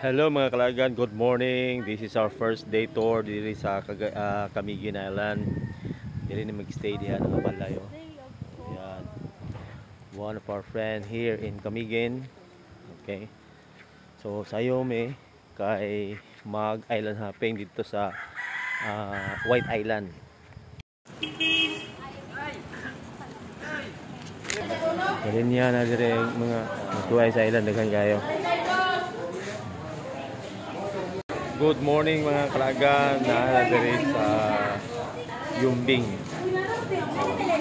Hello mga kalagan, good morning. This is our first day tour diri sa Camiguin Island. Diri ni magstay diha ng Balayo. Yan. One of our friend here in Camiguin. Okay. So sayo me kay mag island hopping dito sa White Island. Dili niya na dire mga tuway sa island daghan kayo. Good morning mga kalagan, na diri sa Yumbing.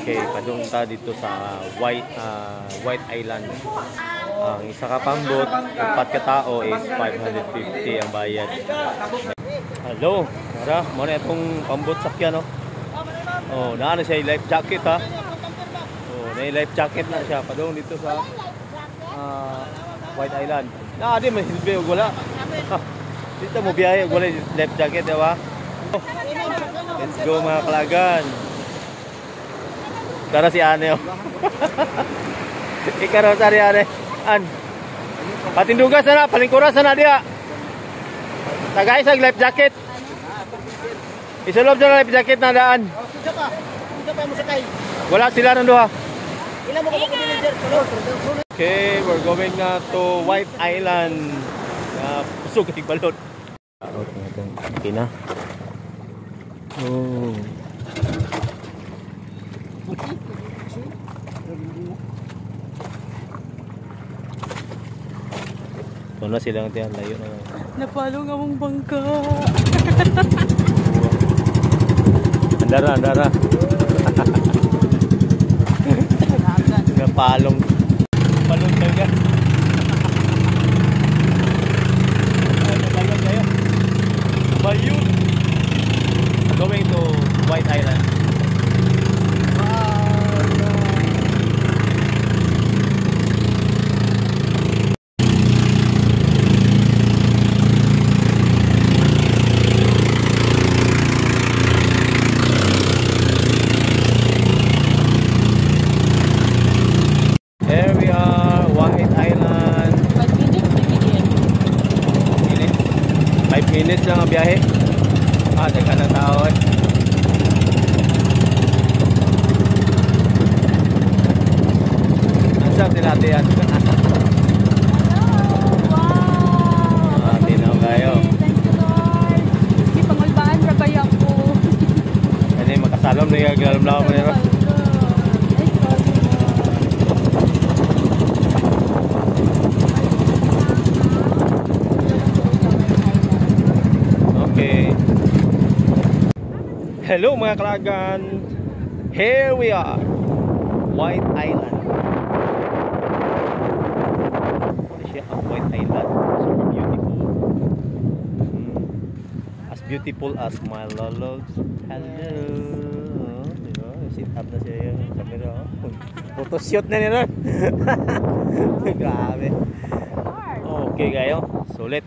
Okay, padungta dito sa White Island. Ang isa ka pambot, upat ka tao is 550 ang bayad. Hello, tara, mo na itong pambot sakyan, no? Oh, na siya life jacket ha. Oh, na life jacket na siya padung dito sa White Island. Na di man silbi og wala. Dito mo biyahe, wala life jacket, diba? Let's go mga kalagan. Tara si Ane, oh. Ikaraw sa Ane. Patinduga sana, palingkura sana dia. Tagay sa life jacket. Isulog sa life jacket na daan. Wala sila ng duha. Okay, we're going na to White Island. Pusog katig balot. Okay na. Oh. Ito na silang tiyan. Layo na. Napalo nga mong bangka. Andara. Napalong. Palong talaga. Bayun. Going to White Island. Here we are, White Island. 5 minutes begin. 5 minutes lang ang biyahe. Teka ng tao eh. Ang sarap din natin yan. Wow! Tinaw kayo. Thank you Lord. Di pangulbaan ra kaya ko. Ano yung makasalom na yung galam-law mo nila. Okay. Hello mga kalagan. Here we are, White Island. Siya ang White Island. So beautiful. As beautiful as my lolos. Hello. Diba? Sit up na siya yung camera. Photoshoot na nila. Grabe. Okay kayo. Sulit.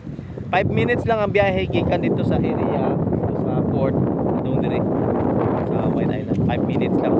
5 minutes lang ang biyahe gikan dito sa area, sa port, doon dire sa White Island. 5 minutes lang.